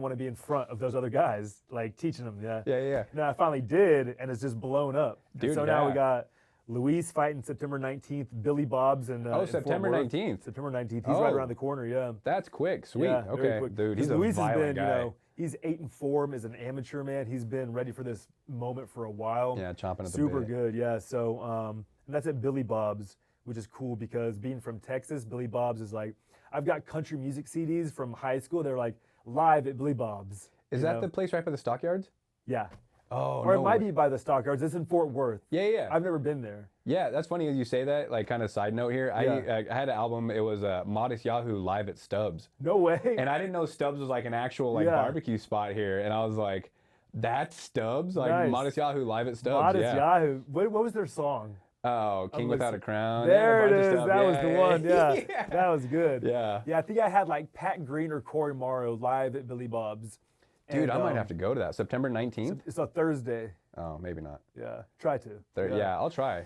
want to be in front of those other guys, like teaching them. Yeah. Yeah. And I finally did, and it's just blown up. Dude, and so now we got Luis fighting September 19th, Billy Bob's, and September 19th. September 19th. He's right around the corner. Yeah. That's quick. Sweet. Yeah, okay, quick. dude. He's Luis a violent has been, guy. He's 8-4 as an amateur, man. He's been ready for this moment for a while. Yeah, chomping at the Super bit. good, yeah. So, and that's at Billy Bob's, which is cool because being from Texas, Billy Bob's is like, I've got country music CDs from high school. They're like live at Billy Bob's. Is that the place right by the Stockyards? Yeah. Oh, Or no it might way. be by the Stockyards. It's in Fort Worth. Yeah. I've never been there. Yeah, that's funny as you say that. Like, kind of side note here. Yeah. I had an album. It was Modest Yahoo live at Stubbs, No way. and I didn't know Stubbs was like an actual like barbecue spot here. And I was like, "That's Stubbs, like Nice. Modest Yahoo live at Stubbs." Modest Yahoo. What was their song? Oh, King Without a Crown. There Yeah, it is. Stubbs. That was Yeah, the yeah, one. Yeah. yeah. That was good. Yeah. Yeah, I think I had like Pat Green or Corey Morrow live at Billy Bob's. Dude, And, I might have to go to that. September 19th? It's a Thursday. Oh, maybe not. Yeah, try to. Yeah, I'll try.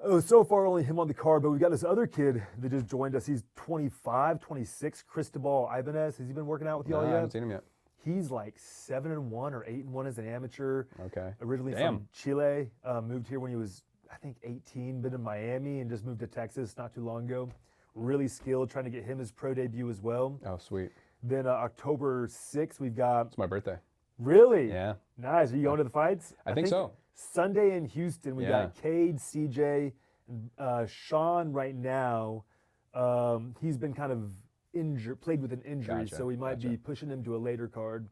Oh, so far only him on the card, but we got this other kid that just joined us. He's 25, 26, Cristobal Ibanez. Has he been working out with y'all No, I yet? haven't seen him yet. He's like 7-1 or 8-1 as an amateur. Okay. Originally from Chile, moved here when he was, I think, 18. Been in Miami and just moved to Texas not too long ago. Really skilled, trying to get him his pro debut as well. Oh, sweet. Then October 6th, we've got. It's my birthday. Really? Yeah. Nice. Are you going to the fights? I think so. Sunday in Houston, we got Cade, CJ, and Sean right now. He's been kind of injured, played with an injury, so we might be pushing him to a later card.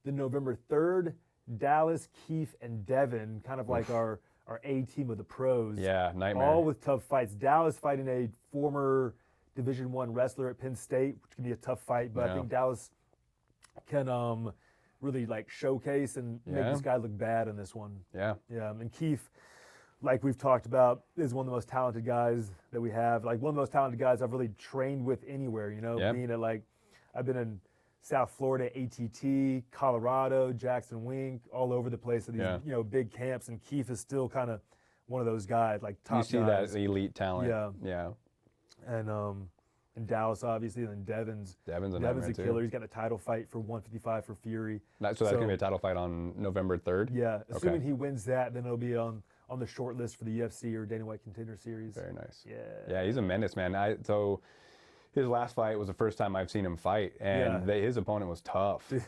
Then November 3rd, Dallas, Keith, and Devin, kind of like our A team of the pros. Yeah, nightmare. All with tough fights. Dallas fighting a former Division I wrestler at Penn State, which can be a tough fight, but I think Dallas can really like showcase and make this guy look bad in this one. Yeah. Yeah, and Keith, like we've talked about, is one of the most talented guys that we have. Like one of the most talented guys I've really trained with anywhere, being at like, I've been in South Florida, ATT, Colorado, Jackson Wink, all over the place at these, big camps, and Keith is still kind of one of those guys, like top guys. You see that elite talent. Yeah. And Dallas, obviously, and then Devin's a a killer. He's got a title fight for 155 for Fury. So that's going to be a title fight on November 3rd? Yeah, assuming he wins that, then it'll be on the short list for the UFC or Dana White Contender Series. Very nice. Yeah. Yeah, he's a menace, man. So his last fight was the first time I've seen him fight, and his opponent was tough. Dude,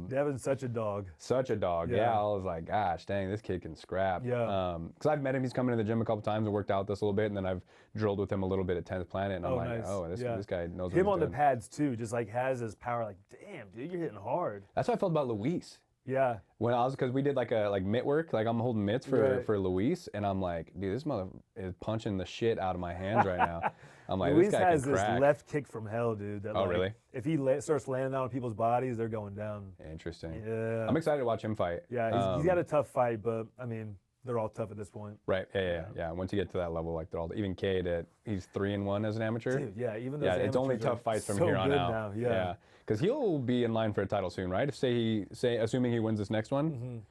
Devin's such a dog. Such a dog. Yeah, I was like, gosh, dang, this kid can scrap. Yeah. Because I've met him. He's come into the gym a couple times and worked out with us a little bit, and then I've drilled with him a little bit at 10th Planet, and I'm like, nice. this guy knows what Him he's on doing. the pads, too, just like has his power. Like, damn, dude, you're hitting hard. That's how I felt about Luis. Yeah. Because we did like mitt work, like I'm holding mitts for Luis, and I'm like, dude, this mother is punching the shit out of my hands right now. I'm like, Luis this guy has can this crack. left kick from hell, dude. That, really? If he starts landing on people's bodies, they're going down. Interesting. Yeah. I'm excited to watch him fight. Yeah, he's got a tough fight, but I mean, they're all tough at this point. Right. Yeah. Once you get to that level, like they're all even Cade he's 3-1 as an amateur. Dude, yeah, even those it's only tough fights from here on out. Now. Yeah. Because he'll be in line for a title soon, right? Assuming he wins this next one.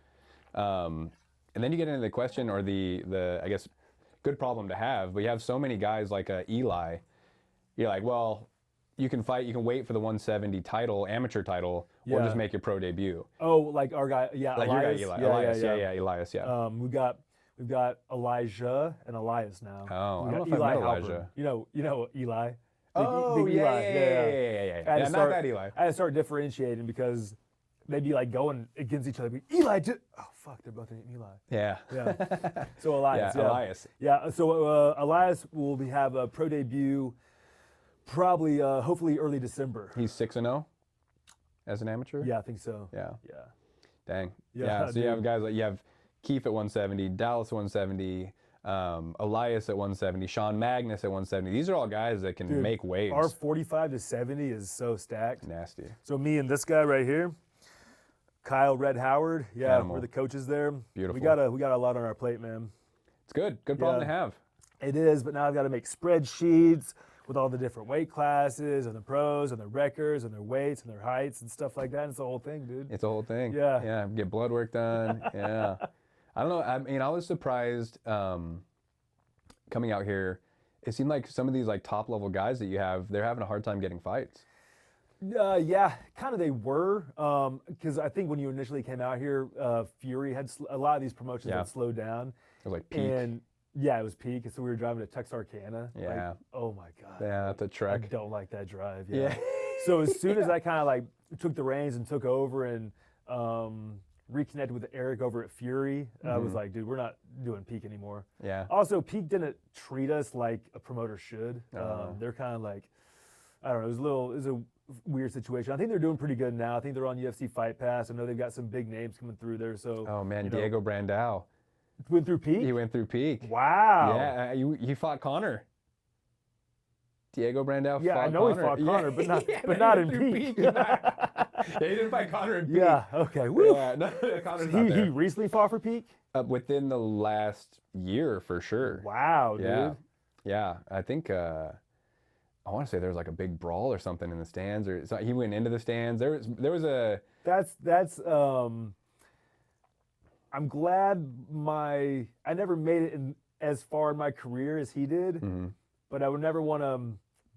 And then you get into the question or the I guess good problem to have. We have so many guys like Eli. You're like, well, you can wait for the 170 title, amateur title, or just make your pro debut. Oh, like our guy, like Elias. your guy Eli. Elias. We've got Elijah and Elias now. Oh, we I don't got know if I met Halpern. Elijah. You know Eli. Big Eli. Yeah, not that Eli. I had to start differentiating because they'd be like going against each other. Eli, oh fuck, they're both named Eli. Yeah. So Elias. Elias. Yeah. So Elias will have a pro debut, probably, hopefully early December. He's 6-0. as an amateur? Yeah, I think so. Yeah. Yeah. Dang. Yeah, Yeah. So you have dude. guys like you have Keith at 170, Dallas 170, Elias at 170, Sean Magnus at 170. These are all guys that can Dude, make waves. Our 45 to 70 is so stacked. Nasty. So me and this guy right here, Kyle Red Howard, yeah, Animal. we're the coaches there. Beautiful. We got a lot on our plate, man. It's good. Good problem Yeah. to have. It is, but now I've got to make spreadsheets with all the different weight classes and the pros and the records and their weights and their heights and stuff like that. It's the whole thing, dude. It's a whole thing. Yeah. Yeah. Get blood work done. Yeah. I don't know. I mean, I was surprised coming out here. It seemed like some of these like top level guys that you have, they're having a hard time getting fights. Yeah, kind of they were, because I think when you initially came out here, Fury had a lot of these promotions Yeah. had slowed down. It was like peak. And yeah, it was peak. So we were driving to Texarkana. Yeah. Like, oh my God. Yeah, that's a I trek. don't like that drive. Yeah. Yeah. So as soon as I kind of like took the reins and took over and reconnected with Eric over at Fury, I was like, dude, we're not doing peak anymore. Yeah. Also, peak didn't treat us like a promoter should. Oh. They're kind of like, I don't know, it was a weird situation. I think they're doing pretty good now. I think they're on UFC Fight Pass. I know they've got some big names coming through there. So Oh man, you know, Diego Brandao. went through peak. He went through peak. Wow. Yeah, he fought Connor. Diego Brandao Yeah, fought I know Connor. he fought Connor, but not Yeah, but he not went in through peak. Yeah, he didn't fight Connor in peak. Yeah. Okay. Woo. Yeah, no, Connor's not He there. recently fought for peak. Within the last year, for sure. Wow, dude. Yeah, yeah. I think I want to say there was like a big brawl or something in the stands, or he went into the stands. There was a. That's I'm glad I never made it as far in my career as he did, but I would never want to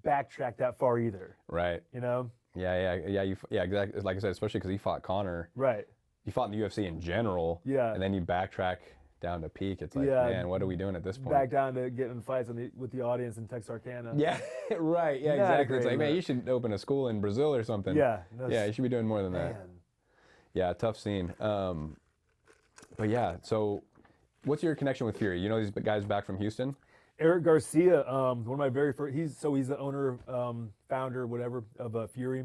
backtrack that far either. Right. You know? Yeah. Exactly. Like I said, especially because he fought Connor. Right. He fought in the UFC in general. Yeah. And then you backtrack down to peak. It's like, Yeah. man, what are we doing at this point? Back down to getting in fights with the audience in Texarkana. Yeah. Right. Yeah. Not a Exactly. It's great like, man, look. you should open a school in Brazil or something. Yeah. Yeah. You should be doing more than that. Man. Yeah. Tough scene. But yeah. So, what's your connection with Fury? You know these guys back from Houston? Eric Garcia, one of my very first, he's the owner, founder, whatever, of Fury.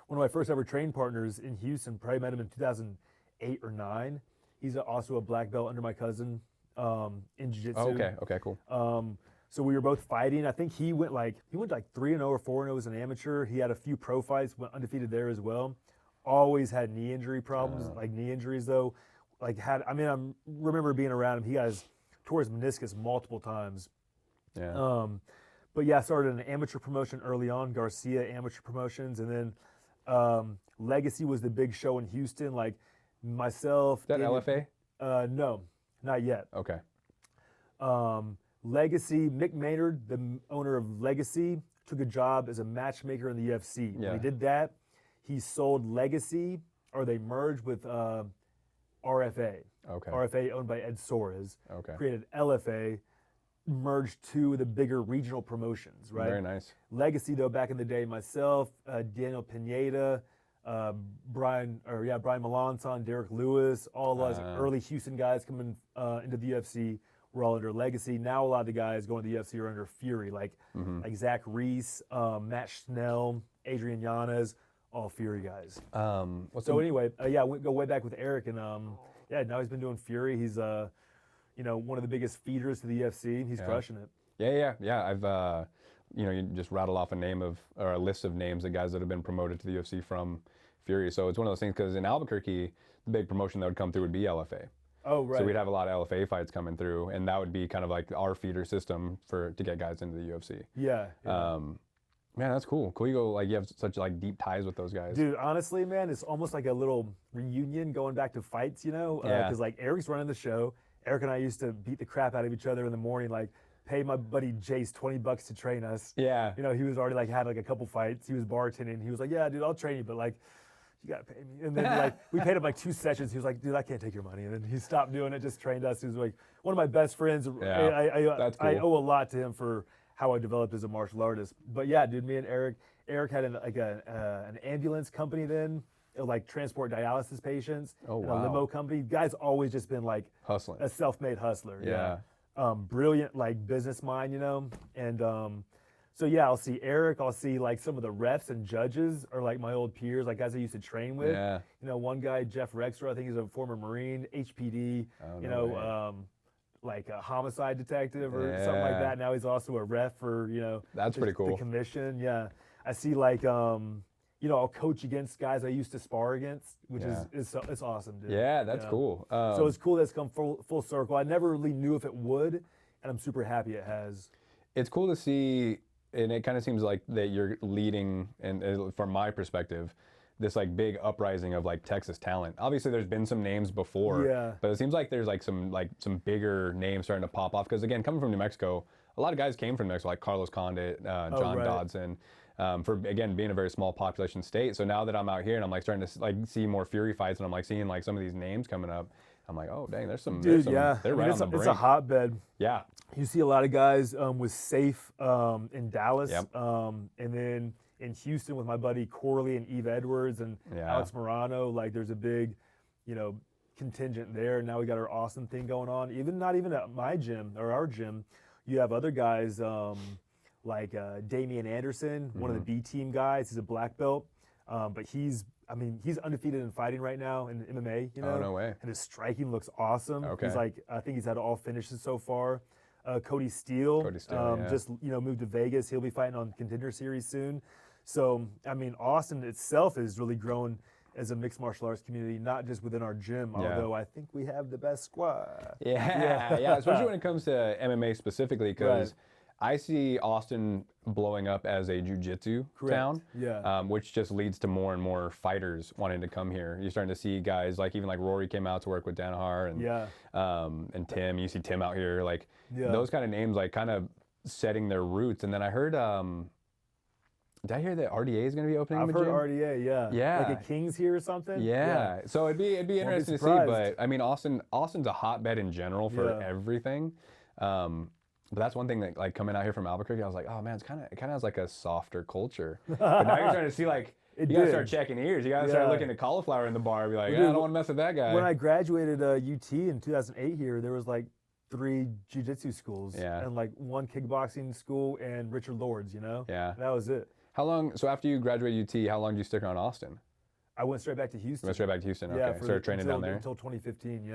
One of my first ever training partners in Houston, probably met him in 2008 or 9. He's also a black belt under my cousin in jiu-jitsu. Oh, okay, cool. So we were both fighting. I think he went like 3-0 or 4-0 as an amateur. He had a few pro fights, went undefeated there as well. Always had knee injury problems, like knee injuries though. I remember being around him. He tore his meniscus multiple times. Yeah. But yeah, I started an amateur promotion early on, Garcia Amateur Promotions, and then Legacy was the big show in Houston. Like myself. Is that LFA? No, not yet. Okay. Legacy, Mick Maynard, the owner of Legacy, took a job as a matchmaker in the UFC. Yeah. When he did that, he sold Legacy, or they merged with RFA. Okay. RFA owned by Ed Soares. Okay. Created LFA, merged two of the bigger regional promotions, right? Very nice. Legacy, though, back in the day, myself, Daniel Pineda, Brian Melanson, Derek Lewis, all those early Houston guys coming into the UFC were all under Legacy. Now a lot of the guys going to the UFC are under Fury, like Zach Reese, Matt Schnell, Adrian Yanez, all Fury guys. Anyway, we go way back with Eric, and now he's been doing Fury. He's one of the biggest feeders to the UFC. He's crushing it. Yeah. I've you just rattle off a list of names of guys that have been promoted to the UFC from Fury. So it's one of those things, because in Albuquerque, the big promotion that would come through would be LFA. Oh, right. So we'd have a lot of LFA fights coming through, and that would be kind of like our feeder system to get guys into the UFC. Yeah. Man, that's cool. Cool. You have such like deep ties with those guys. Dude, honestly, man, it's almost like a little reunion going back to fights, because like Eric's running the show. Eric and I used to beat the crap out of each other in the morning, like pay my buddy Jace $20 to train us. Yeah. He was already had a couple fights. He was bartending. He was like, yeah, dude, I'll train you, but you gotta pay me. And then we paid him 2 sessions. He was like, dude, I can't take your money. And then he stopped doing it, just trained us. He was like one of my best friends. Yeah, that's cool. I owe a lot to him for how I developed as a martial artist. But yeah, dude, me and Eric had an ambulance company then, transport dialysis patients. Oh, and wow. A limo company. Guy's always just been hustling. A self-made hustler. Yeah. Brilliant business mind, and So yeah, I'll see Eric. I'll see like some of the refs and judges are like my old peers, like guys I used to train with. Yeah. You know, one guy, Jeff Rexler, I think he's a former Marine, HPD. Oh, You no way. know, like a homicide detective or something like Yeah. that. Now he's also a ref for That's pretty cool. the commission. Yeah, I see like I'll coach against guys I used to spar against, which is it's awesome, dude. Yeah, that's cool. So it's cool that it's come full circle. I never really knew if it would, and I'm super happy it has. It's cool to see, and it kind of seems like that you're leading, and from my perspective, this like big uprising of like Texas talent. Obviously, there's been some names before, but it seems like there's like some bigger names starting to pop off. Because again, coming from New Mexico, a lot of guys came from New Mexico, like Carlos Condit, John Dodson. For again being a very small population state. So now that I'm out here and I'm like starting to like see more Fury fights, and I'm like seeing like some of these names coming up, I'm like, oh dang, there's some. Dude, they're right on the brink. It's a hotbed. Yeah. You see a lot of guys with Safe in Dallas, Yep. And then in Houston with my buddy Corley and Eve Edwards and Alex Morano. Like there's a big, contingent there. Now we got our Austin thing going on. Not even at my gym or our gym, you have other guys like Damian Anderson, one of the B team guys. He's a black belt, but he's undefeated in fighting right now in MMA. Oh, no way. And his striking looks awesome. Okay. I think he's had all finishes so far. Cody Steele, just moved to Vegas. He'll be fighting on Contender Series soon. So Austin itself is really grown as a mixed martial arts community, not just within our gym. Although I think we have the best squad. Yeah. Especially when it comes to MMA specifically, because I see Austin blowing up as a jiu-jitsu town, which just leads to more and more fighters wanting to come here. You're starting to see guys like even like Rory came out to work with Danaher and Tim. You see Tim out here, like those kind of names, like kind of setting their roots. And then I heard, did I hear that RDA is going to be opening? I've heard RDA, yeah, like a King's here or something. Yeah. So it'd be interesting to see. But I mean, Austin's a hotbed in general for everything. But that's one thing that, like, coming out here from Albuquerque, I was like, oh man, it kind of has like a softer culture. But now you're starting to see like, you gotta start checking ears. You gotta start looking at cauliflower in the bar and be like, I don't want to mess with that guy. When I graduated UT in 2008 here, there was like 3 jiu-jitsu schools and like 1 kickboxing school and Richard Lord's, Yeah. That was it. How long, so after you graduated UT, how long did you stick around Austin? I went straight back to Houston. Went straight back to Houston, okay. Started training down there? Until 2015,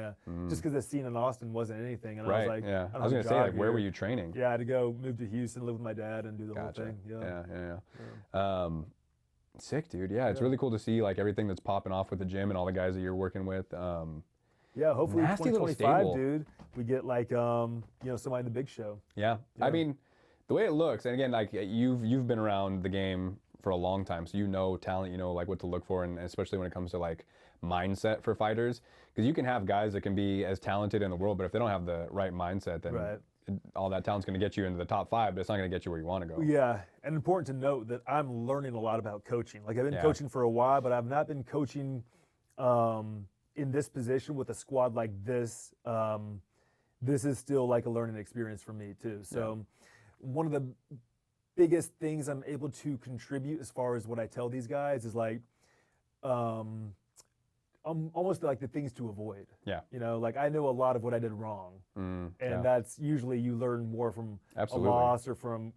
Just because the scene in Austin wasn't anything. And right, I was like, I was going to say, like, where were you training? Yeah, I had to go move to Houston, live with my dad, and do the whole thing. Yeah. Sick, dude. Yeah, it's really cool to see, like, everything that's popping off with the gym and all the guys that you're working with. Yeah, hopefully 2025, dude, we get, like, somebody in the big show. Yeah. I mean, the way it looks, and again, like, you've been around the game for a long time, so you know talent, like what to look for, and especially when it comes to like mindset for fighters, because you can have guys that can be as talented in the world, but if they don't have the right mindset, then all that talent's going to get you into the top 5, but it's not going to get you where you want to go. Yeah, and important to note that I'm learning a lot about coaching. Like I've been coaching for a while, but I've not been coaching in this position with a squad like this. This is still like a learning experience for me too. So one of the biggest things I'm able to contribute as far as what I tell these guys is like, almost like the things to avoid. Yeah. Like I know a lot of what I did wrong, and that's usually you learn more from a loss or from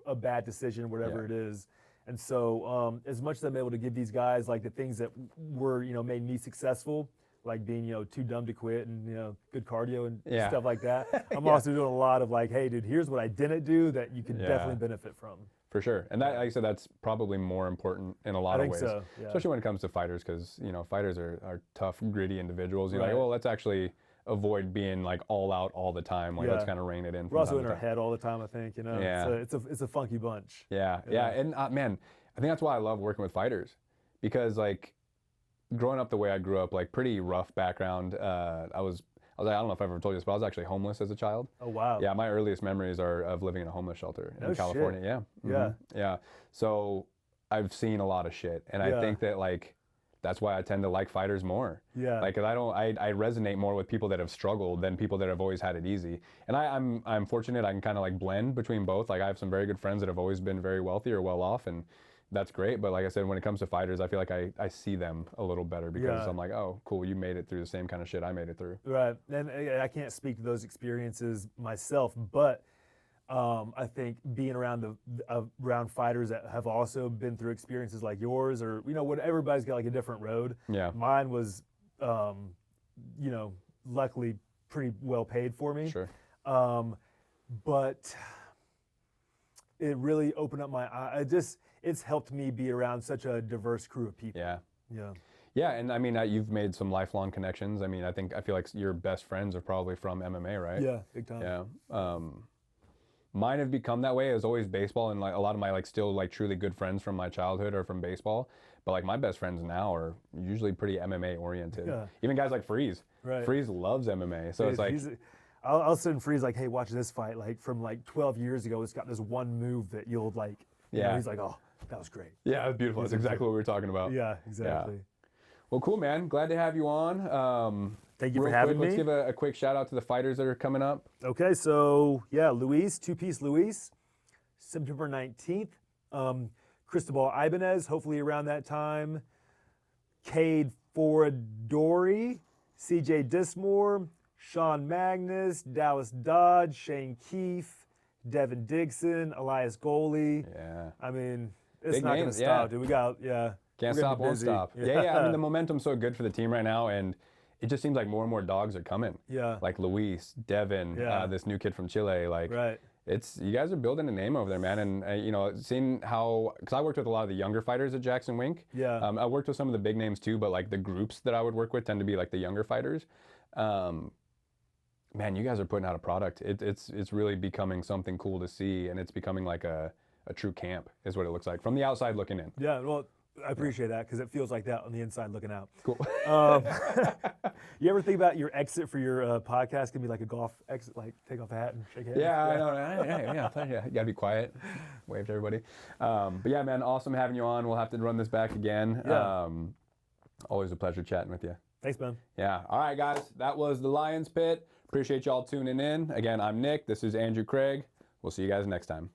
a bad decision, whatever it is. And so as much as I'm able to give these guys like the things that were made me successful, like being too dumb to quit and good cardio and stuff like that. I'm also doing a lot of like, hey dude, here's what I didn't do that you could definitely benefit from. For sure. And that, like I said, that's probably more important in a lot of ways. So, especially when it comes to fighters, because fighters are tough, gritty individuals. You're like, well, let's actually avoid being like all out all the time. Like let's kind of rein it in. We're also in our head all the time, I think. It's a funky bunch. Yeah. And man, I think that's why I love working with fighters, because like growing up the way I grew up, like pretty rough background. I was I don't know if I've ever told you this, but I was actually homeless as a child. Oh, wow. Yeah, my earliest memories are of living in a homeless shelter in California. Shit. Yeah. Yeah. So I've seen a lot of shit. And I think that like, that's why I tend to like fighters more. Yeah. Like, 'cause I resonate more with people that have struggled than people that have always had it easy. And I'm fortunate I can kind of like blend between both. Like I have some very good friends that have always been very wealthy or well off, and that's great. But like I said, when it comes to fighters, I feel like I see them a little better, because I'm like, oh, cool, you made it through the same kind of shit I made it through. Right. And I can't speak to those experiences myself, but I think being around around fighters that have also been through experiences like yours, or what everybody's got like a different road. Yeah. Mine was, luckily pretty well paid for me. Sure. But it really opened up my eye. It's helped me be around such a diverse crew of people. Yeah. Yeah. Yeah, and I mean, you've made some lifelong connections. I mean, I feel like your best friends are probably from MMA, right? Yeah, big time. Yeah. Mine have become that way. It was always baseball, and like a lot of my like still like truly good friends from my childhood are from baseball. But like my best friends now are usually pretty MMA oriented. Yeah. Even guys like Freeze. Right. Freeze loves MMA, so it's like I'll send Freeze like, hey, watch this fight like from like 12 years ago. It's got this one move that you'll like. Yeah. He's like, oh, that was great. yeah, it's beautiful. That's exactly what we were talking about. Yeah, exactly. Yeah. Well, cool, man. Glad to have you on. Thank you for having me. Let's give a quick shout out to the fighters that are coming up. Okay, so yeah, Luis, two-piece Luis, September 19th. Cristobal Ibanez, hopefully around that time. Cade Foradori, CJ Dismore, Sean Magnus, Dallas Dodge, Shane Keefe, Devin Dixon, Elias Goley. Yeah. I mean, it's Big not going to names, stop, yeah. dude. Can't we're gonna stop, be won't busy. stop. Yeah. I mean, the momentum's so good for the team right now, and it just seems like more and more dogs are coming. Yeah. Like Luis, Devin, Yeah. this new kid from Chile. Like, Right. you guys are building a name over there, man. And seeing how, because I worked with a lot of the younger fighters at Jackson Wink. Yeah. I worked with some of the big names too, but like the groups that I would work with tend to be like the younger fighters. Man, you guys are putting out a product. It's really becoming something cool to see, and it's becoming like a true camp is what it looks like from the outside looking in. Yeah, well, I appreciate that because it feels like that on the inside looking out. Cool. You ever think about your exit for your podcast can be like a golf exit, like take off a hat and shake hands? Yeah, I know. Yeah, you gotta be quiet. Wave to everybody. But yeah, man, awesome having you on. We'll have to run this back again. Yeah. Always a pleasure chatting with you. Thanks, man. Yeah. All right, guys. That was the Lions Pit. Appreciate y'all tuning in. Again, I'm Nick. This is Andrew Craig. We'll see you guys next time.